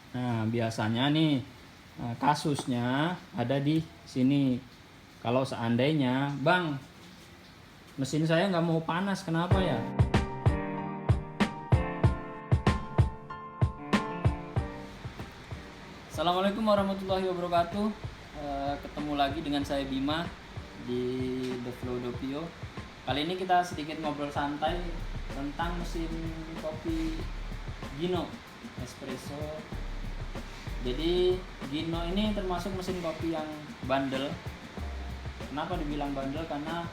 Nah, biasanya nih kasusnya ada di sini. Kalau seandainya, Bang, mesin saya nggak mau panas, kenapa ya? Assalamualaikum warahmatullahi wabarakatuh. Ketemu lagi dengan saya Bima di The Flow Doppio. Kali ini kita sedikit ngobrol santai tentang mesin kopi Gino espresso. Jadi Gino ini termasuk mesin kopi yang bandel. Kenapa dibilang bandel? Karena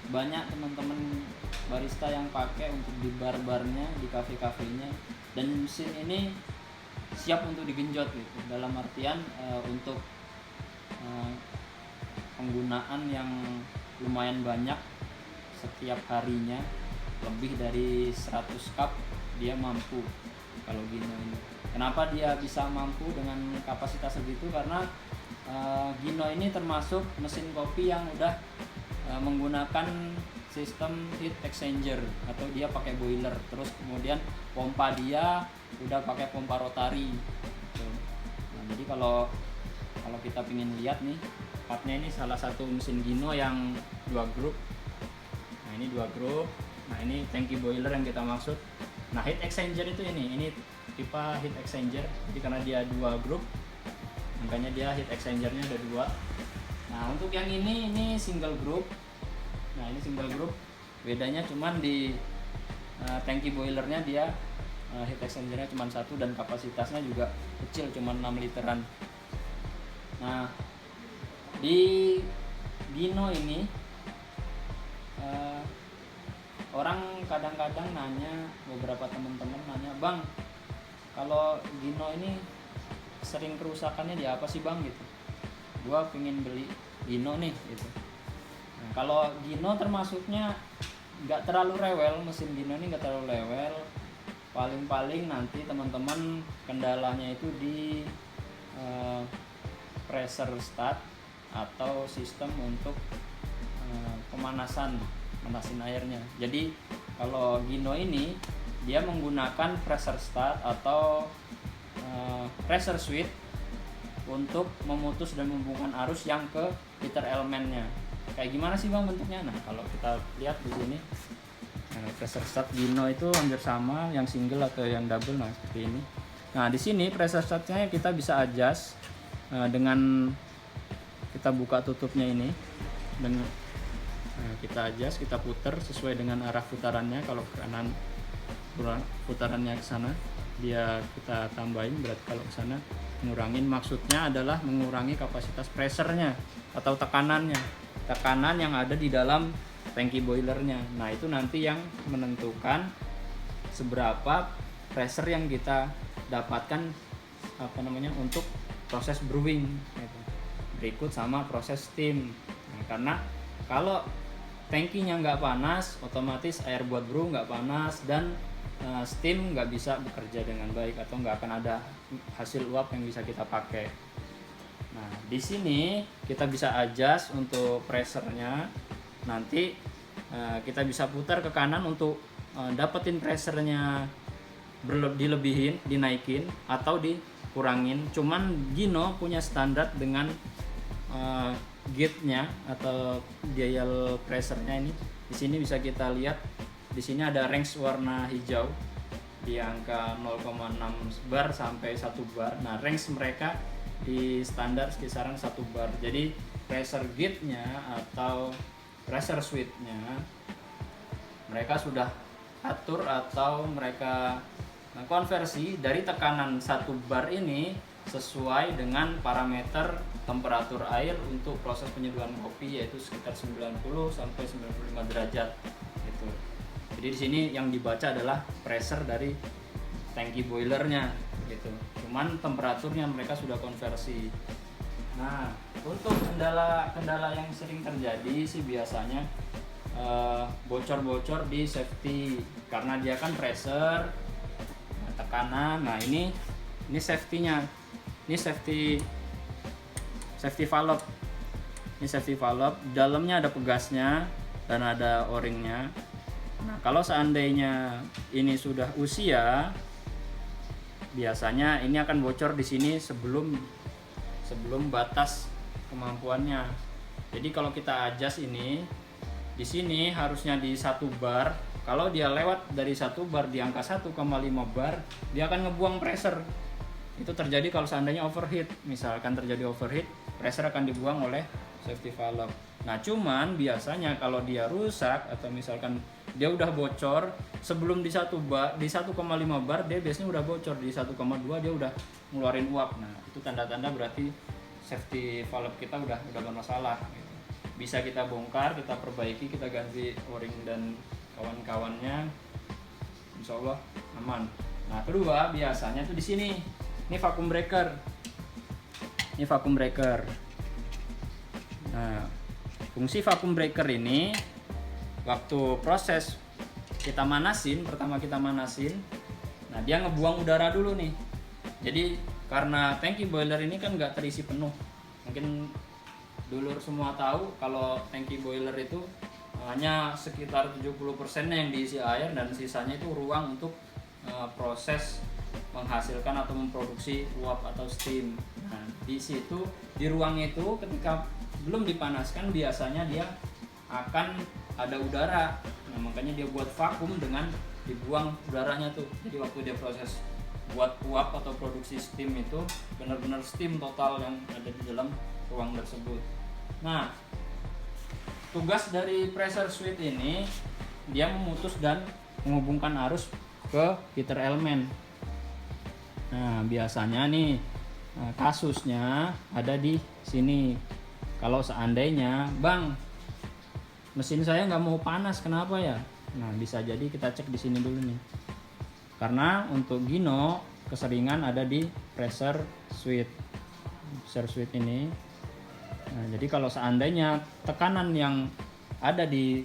banyak teman-teman barista yang pakai untuk di bar-barnya, di kafe-kafenya, dan mesin ini siap untuk digenjot gitu. Dalam artian untuk penggunaan yang lumayan banyak setiap harinya, lebih dari 100 cup dia mampu kalau Gino ini. Kenapa dia bisa mampu dengan kapasitas segitu? Karena Gino ini termasuk mesin kopi yang udah menggunakan sistem heat exchanger, atau dia pakai boiler, terus kemudian pompa dia udah pakai pompa rotari gitu. Nah, jadi kalau kita ingin lihat nih partnya, ini salah satu mesin Gino yang 2 grup. Nah, ini 2 grup. Nah, ini tangki boiler yang kita maksud. Nah, heat exchanger itu ini tipe heat exchanger. Jadi karena dia 2 grup, makanya dia heat exchanger-nya ada 2. Nah, untuk yang ini single group. Nah, ini single group. Bedanya cuman di tangki boilernya, dia heat exchanger-nya cuma 1 dan kapasitasnya juga kecil, cuma 6 literan. Nah, di Gino ini orang kadang-kadang nanya, beberapa teman-teman nanya, "Bang, kalau Gino ini sering kerusakannya di apa sih, Bang?" gitu. Gua pengen beli Gino nih gitu. Nah, kalau Gino termasuknya nggak terlalu rewel, mesin Gino ini nggak terlalu rewel. Paling-paling nanti teman-teman kendalanya itu di pressure start atau sistem untuk manasin airnya. Jadi kalau Gino ini dia menggunakan pressure start atau pressure switch untuk memutus dan membungkukkan arus yang ke heater elemennya. Kayak gimana sih, Bang, bentuknya? Nah, kalau kita lihat di sini, pressure start Gino itu hampir sama yang single atau yang double. Nah, seperti ini. Nah, di sini pressure startnya kita bisa adjust dengan kita buka tutupnya ini, dan kita adjust, kita putar sesuai dengan arah putarannya. Kalau ke kanan putarannya ke sana, dia kita tambahin. Berarti kalau ke sana ngurangin, maksudnya adalah mengurangi kapasitas pressure-nya atau tekanannya, tekanan yang ada di dalam tangki boilernya. Nah, itu nanti yang menentukan seberapa pressure yang kita dapatkan untuk proses brewing gitu. Berikut sama proses steam. Nah, karena kalau tangkinya nggak panas, otomatis air buat brew nggak panas, dan steam nggak bisa bekerja dengan baik, atau nggak akan ada hasil uap yang bisa kita pakai. Nah, di sini kita bisa adjust untuk pressure-nya. Nanti kita bisa putar ke kanan untuk dapetin pressure-nya dilebihin, dinaikin atau dikurangin. Cuman Gino punya standar dengan gauge-nya atau dial pressure-nya ini. Di sini bisa kita lihat, di sini ada range warna hijau di angka 0,6 bar sampai 1 bar. Nah, range mereka di standar kisaran 1 bar. Jadi pressure gauge-nya atau pressure switch-nya mereka sudah atur atau mereka konversi dari tekanan 1 bar ini sesuai dengan parameter temperatur air untuk proses penyeduhan kopi, yaitu sekitar 90 sampai 95 derajat gitu. Jadi di sini yang dibaca adalah pressure dari tangki boilernya gitu. Cuman temperaturnya mereka sudah konversi. Nah, untuk kendala yang sering terjadi sih biasanya bocor-bocor di safety, karena dia kan pressure, tekanan. Nah, ini safety-nya. Ini safety valve. Ini safety valve, dalamnya ada pegasnya dan ada o-ringnya. Nah, kalau seandainya ini sudah usia, biasanya ini akan bocor di sini sebelum batas kemampuannya. Jadi kalau kita adjust ini, di sini harusnya di 1 bar. Kalau dia lewat dari 1 bar di angka 1,5 bar, dia akan ngebuang pressure. Itu terjadi kalau seandainya overheat. Misalkan terjadi overheat, pressure akan dibuang oleh safety valve. Nah, cuman biasanya kalau dia rusak atau misalkan dia udah bocor sebelum di 1 bar, di 1,5 bar dia biasanya udah bocor, di 1,2 dia udah ngeluarin uap. Nah, itu tanda-tanda berarti safety valve kita udah bermasalah gitu. Bisa kita bongkar, kita perbaiki, kita ganti o-ring dan kawan-kawannya, insya Allah aman. Nah, kedua biasanya tuh di sini, ini vacuum breaker. Ini vacuum breaker. Nah, fungsi vacuum breaker ini waktu proses kita manasin, pertama kita manasin, nah dia ngebuang udara dulu nih. Jadi karena tangki boiler ini kan nggak terisi penuh, mungkin dulur semua tahu kalau tangki boiler itu hanya sekitar 70% yang diisi air dan sisanya itu ruang untuk proses menghasilkan atau memproduksi uap atau steam. Nah, di situ, di ruang itu ketika belum dipanaskan biasanya dia akan ada udara. Nah, makanya dia buat vakum dengan dibuang udaranya tuh. Jadi waktu dia proses buat uap atau produksi steam itu benar-benar steam total yang ada di dalam ruang tersebut. Nah, tugas dari pressure switch ini dia memutus dan menghubungkan arus ke heater element. Nah, biasanya nih kasusnya ada di sini. Kalau seandainya, Bang, mesin saya nggak mau panas, kenapa ya? Nah, bisa jadi kita cek di sini dulu nih. Karena untuk Gino keseringan ada di pressure switch ini. Nah, jadi kalau seandainya tekanan yang ada di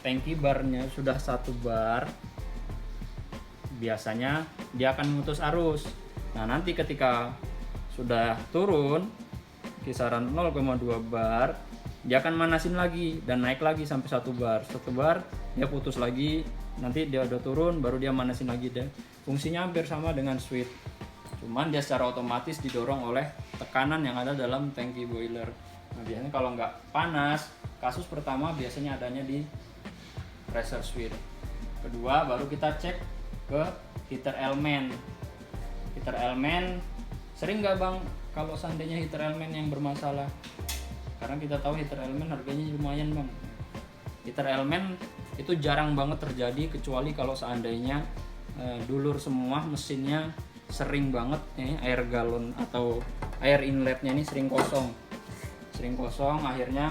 tangki barnya sudah 1 bar, biasanya dia akan memutus arus. Nah, nanti ketika sudah turun kisaran 0,2 bar, dia akan manasin lagi dan naik lagi sampai 1 bar. 1 bar dia putus lagi, nanti dia udah turun baru dia manasin lagi deh. Fungsinya hampir sama dengan switch. Cuman dia secara otomatis didorong oleh tekanan yang ada dalam tangki boiler. Nah, biasanya kalau nggak panas, kasus pertama biasanya adanya di pressure switch. Kedua baru kita cek ke heater element. Heater element sering nggak, Bang, kalau seandainya heater element yang bermasalah? Karena kita tahu heater element harganya lumayan, Bang. Heater element itu jarang banget terjadi kecuali kalau seandainya dulur semua mesinnya sering banget nih air galon atau air inletnya ini sering kosong, akhirnya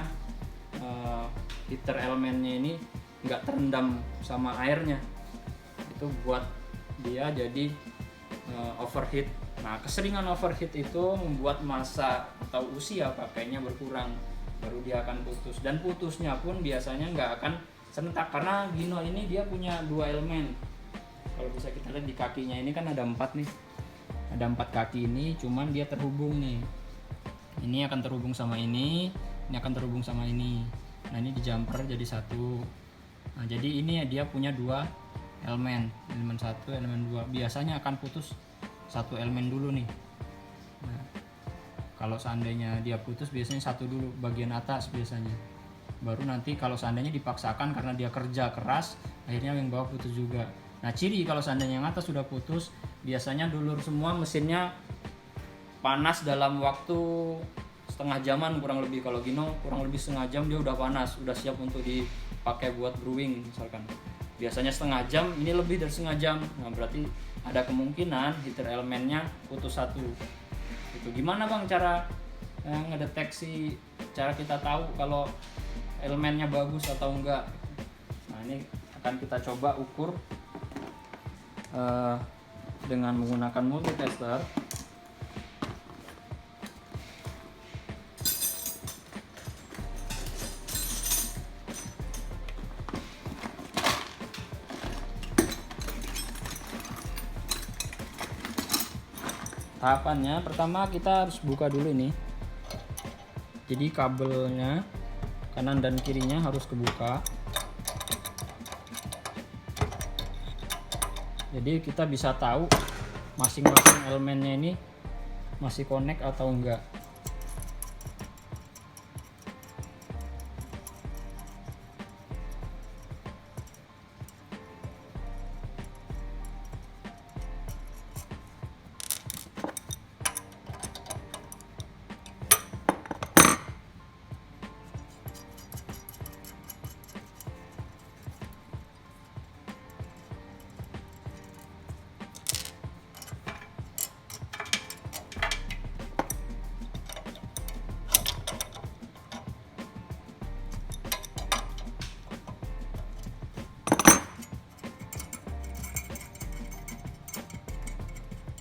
heater elemennya ini nggak terendam sama airnya, itu buat dia jadi overheat. Nah, keseringan overheat itu membuat masa atau usia pakainya berkurang, baru dia akan putus. Dan putusnya pun biasanya nggak akan serentak karena Gino ini dia punya 2 elemen. Kalau bisa kita lihat di kakinya ini kan ada 4 nih, ada 4 kaki ini, cuman dia terhubung nih. Ini akan terhubung sama ini akan terhubung sama ini. Nah, ini di jumper jadi 1. Nah, jadi ini dia punya 2 elemen 1, elemen 2. Biasanya akan putus 1 elemen dulu nih. Nah, kalau seandainya dia putus biasanya 1 dulu bagian atas biasanya. Baru nanti kalau seandainya dipaksakan karena dia kerja keras, akhirnya yang bawah putus juga. Nah, ciri kalau seandainya yang atas sudah putus, biasanya dulur semua mesinnya panas dalam waktu setengah jaman kurang lebih. Kalau Gino kurang lebih setengah jam dia udah panas, udah siap untuk dipakai buat brewing misalkan. Biasanya setengah jam, ini lebih dari setengah jam. Nah, berarti ada kemungkinan heater elemennya putus 1. Itu gimana, Bang, cara ngedeteksi, cara kita tahu kalau elemennya bagus atau enggak? Nah, ini akan kita coba ukur dengan menggunakan multitester. Tahapannya pertama kita harus buka dulu ini. Jadi kabelnya kanan dan kirinya harus kebuka. Jadi kita bisa tahu masing-masing elemennya ini masih connect atau enggak.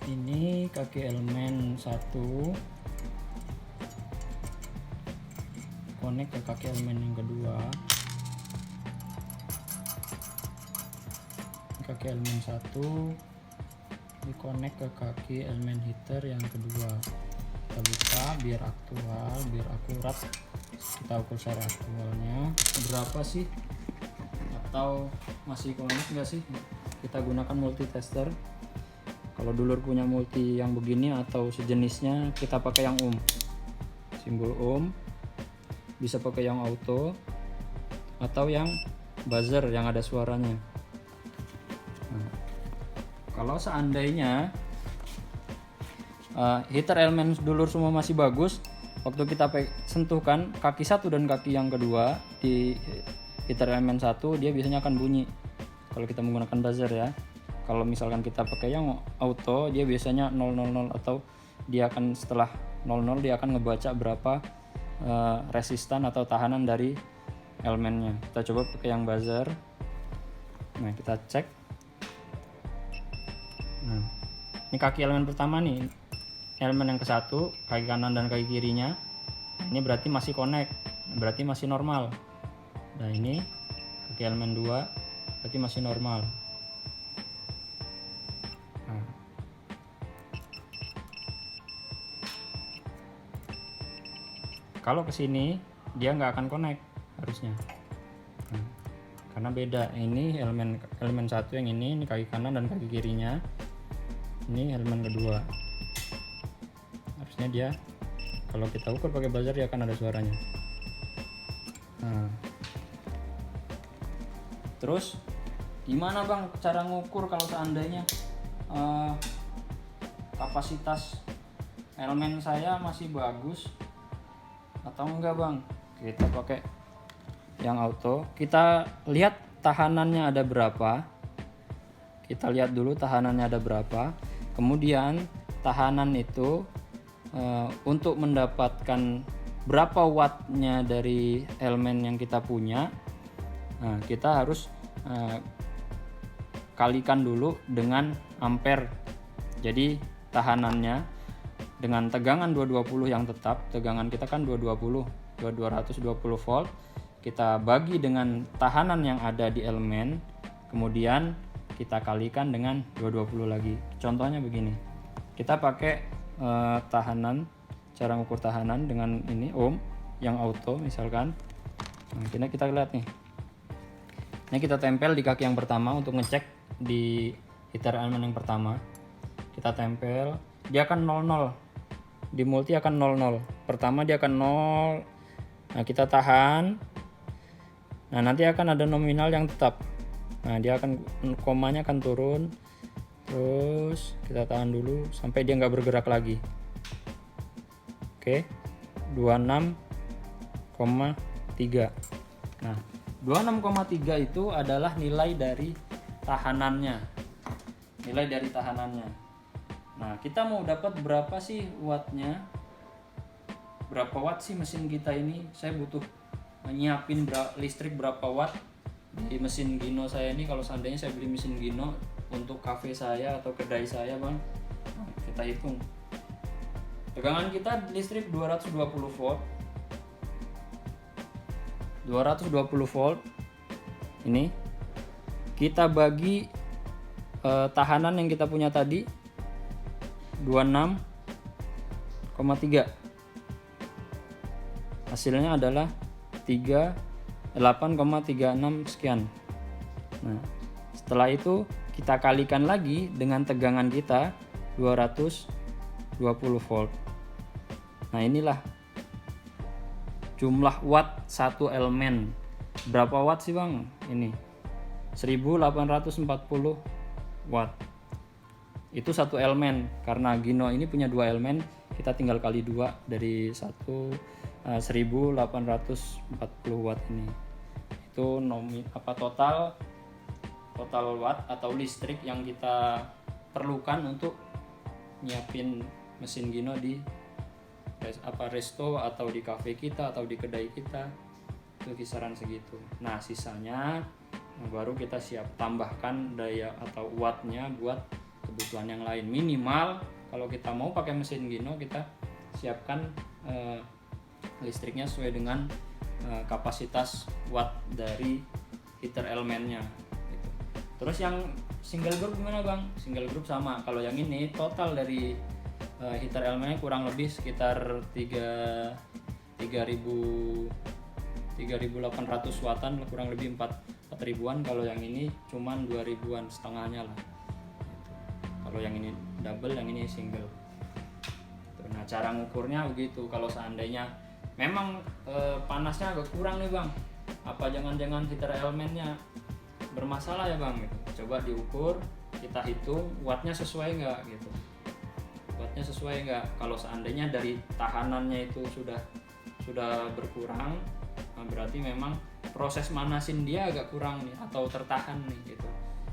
Ini kaki elemen 1 connect ke kaki elemen yang kedua. Kaki elemen 1 dikonek ke kaki elemen heater yang kedua. Kita buka biar aktual, biar akurat. Kita ukur secara aktualnya berapa sih, atau masih connect enggak sih. Kita gunakan multitester. Kalau dulur punya multi yang begini atau sejenisnya, kita pakai yang simbol bisa pakai yang auto atau yang buzzer yang ada suaranya. Nah, kalau seandainya heater elemen dulur semua masih bagus, waktu kita sentuhkan kaki 1 dan kaki yang kedua di heater elemen 1, dia biasanya akan bunyi kalau kita menggunakan buzzer ya. Kalau misalkan kita pakai yang auto, dia biasanya 000 atau dia akan setelah 00 dia akan ngebaca berapa resistan atau tahanan dari elemennya. Kita coba pakai yang buzzer. Nah, kita cek. Nah, ini kaki elemen pertama nih, elemen yang ke-1, kaki kanan dan kaki kirinya. Ini berarti masih connect, berarti masih normal. Nah, ini kaki elemen 2 berarti masih normal. Kalau ke sini dia nggak akan connect harusnya. Karena beda, ini elemen 1 yang ini kaki kanan dan kaki kirinya. Ini elemen kedua. Harusnya dia, kalau kita ukur pakai buzzer, dia akan ada suaranya. Nah, terus gimana bang cara ngukur kalau seandainya kapasitas elemen saya masih bagus atau enggak bang? Kita pakai yang auto, kita lihat tahanannya ada berapa. Kita lihat dulu tahanannya ada berapa, kemudian tahanan itu untuk mendapatkan berapa wattnya dari elemen yang kita punya, nah, kita harus kalikan dulu dengan ampere. Jadi tahanannya dengan tegangan 220 yang tetap, tegangan kita kan 220 volt, kita bagi dengan tahanan yang ada di elemen, kemudian kita kalikan dengan 220 lagi. Contohnya begini, kita pakai tahanan, cara mengukur tahanan dengan ini yang auto misalkan. Nah, kita lihat nih, ini kita tempel di kaki yang pertama untuk ngecek di heater elemen yang pertama. Kita tempel, dia akan 00. Di multi akan 00. Pertama dia akan 0. Nah, kita tahan. Nah, nanti akan ada nominal yang tetap. Nah, dia akan komanya akan turun. Terus kita tahan dulu sampai dia nggak bergerak lagi. Oke. 26,3. Nah, 26,3 itu adalah nilai dari tahanannya. Nilai dari tahanannya. Nah, kita mau dapat berapa sih wattnya? Berapa watt sih mesin kita ini? Saya butuh nyiapin listrik berapa watt di mesin Gino saya ini. Kalau seandainya saya beli mesin Gino untuk cafe saya atau kedai saya bang, nah, kita hitung. Tegangan kita listrik 220 volt. 220 volt. Ini kita bagi tahanan yang kita punya tadi 26,3. Hasilnya adalah 8,36 sekian. Nah, setelah itu kita kalikan lagi dengan tegangan kita 220 volt. Nah inilah jumlah watt satu elemen. Berapa watt sih bang? Ini 1840 watt. Itu satu elemen. Karena Gino ini punya 2 elemen, kita tinggal kali 2 dari 1840 watt ini. Itu total watt atau listrik yang kita perlukan untuk nyiapin mesin Gino di resto atau di cafe kita atau di kedai kita, itu kisaran segitu. Nah sisanya baru kita tambahkan daya atau wattnya buat kebutuhan yang lain. Minimal kalau kita mau pakai mesin Gino, kita siapkan listriknya sesuai dengan kapasitas watt dari heater elemennya gitu. Terus yang single group gimana bang? Single group sama. Kalau yang ini total dari heater elemennya kurang lebih sekitar 3.800 wattan, kurang lebih 4.000-an. Kalau yang ini cuman 2.000-an, setengahnya lah. Kalau yang ini double, yang ini single. Nah cara ngukurnya begitu. Kalau seandainya memang panasnya agak kurang nih bang, apa jangan-jangan heater elemennya bermasalah ya bang gitu. Coba diukur, kita hitung wattnya sesuai nggak gitu. Wattnya sesuai nggak. Kalau seandainya dari tahanannya itu sudah berkurang, nah berarti memang proses manasin dia agak kurang nih atau tertahan nih gitu.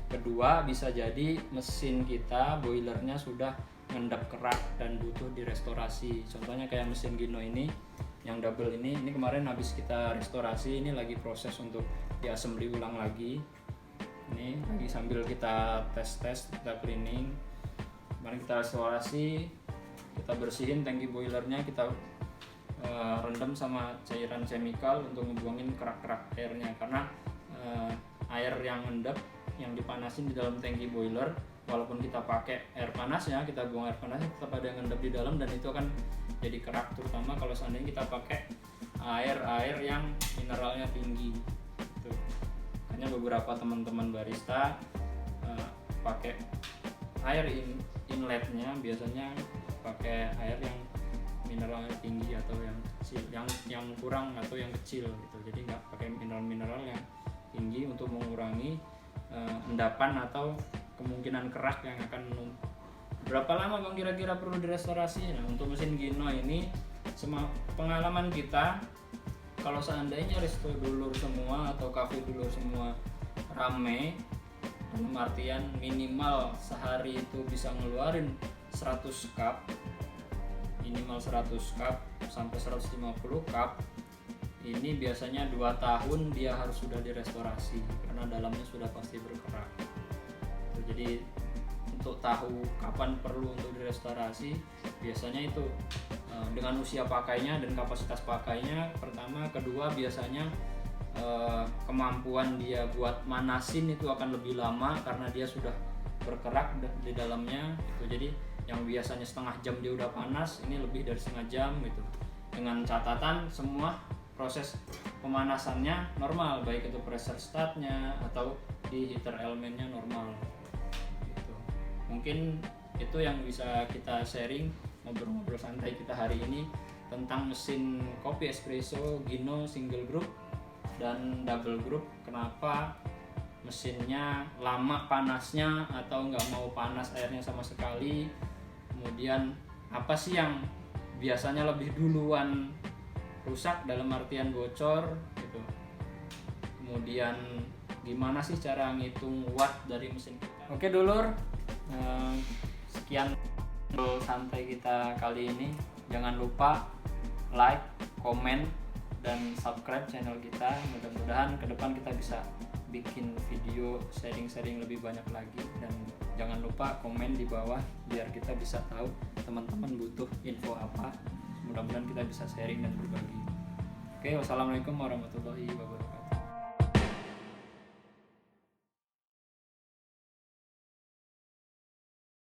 Kedua, bisa jadi mesin kita, boilernya sudah ngendap kerak dan butuh direstorasi. Contohnya kayak mesin Gino ini yang double ini kemarin habis kita restorasi, ini lagi proses untuk diassembly ulang lagi. Ini lagi sambil kita tes, kita cleaning. Kemarin kita restorasi, kita bersihin tangki boilernya, kita rendam sama cairan chemical untuk ngebuangin kerak-kerak airnya, karena air yang ngendap, yang dipanasin di dalam tangki boiler, walaupun kita pakai air panasnya, kita buang air panasnya, tetap ada yang ngendap di dalam dan itu akan jadi kerak, terutama kalau seandainya kita pakai air yang mineralnya tinggi gitu. Hanya beberapa teman-teman barista pakai air inletnya biasanya pakai air yang mineralnya tinggi atau yang kecil, yang kurang atau yang kecil gitu. Jadi nggak pakai mineral yang tinggi untuk mengurangi endapan atau kemungkinan kerak yang akan menumpuk. Berapa lama bang kira-kira perlu direstorasi? Nah, untuk mesin Gino ini, pengalaman kita, kalau seandainya resto dulur semua atau cafe dulur semua rame, dalam artian minimal sehari itu bisa ngeluarin 100 cup, minimal 100 cup sampai 150 cup, ini biasanya 2 tahun dia harus sudah direstorasi karena dalamnya sudah pasti berkerak. Jadi untuk tahu kapan perlu untuk direstorasi, biasanya itu dengan usia pakainya dan kapasitas pakainya pertama, kedua biasanya kemampuan dia buat manasin itu akan lebih lama karena dia sudah berkerak di dalamnya gitu. Jadi yang biasanya setengah jam dia udah panas, ini lebih dari setengah jam gitu. Dengan catatan semua proses pemanasannya normal, baik itu pressure startnya atau di heater elemennya normal gitu. Mungkin itu yang bisa kita sharing, ngobrol-ngobrol santai kita hari ini tentang mesin kopi espresso Gino single group dan double group. Kenapa mesinnya lama panasnya atau nggak mau panas airnya sama sekali, kemudian apa sih yang biasanya lebih duluan rusak dalam artian bocor gitu, kemudian gimana sih cara ngitung watt dari mesin kita. Oke dulur, sekian santai kita kali ini. Jangan lupa like, komen, dan subscribe channel kita. Mudah-mudahan ke depan kita bisa bikin video sharing-sharing lebih banyak lagi, dan jangan lupa komen di bawah biar kita bisa tahu teman-teman butuh info apa. Mudah-mudahan kita bisa sharing dan berbagi. Oke, wassalamualaikum warahmatullahi wabarakatuh.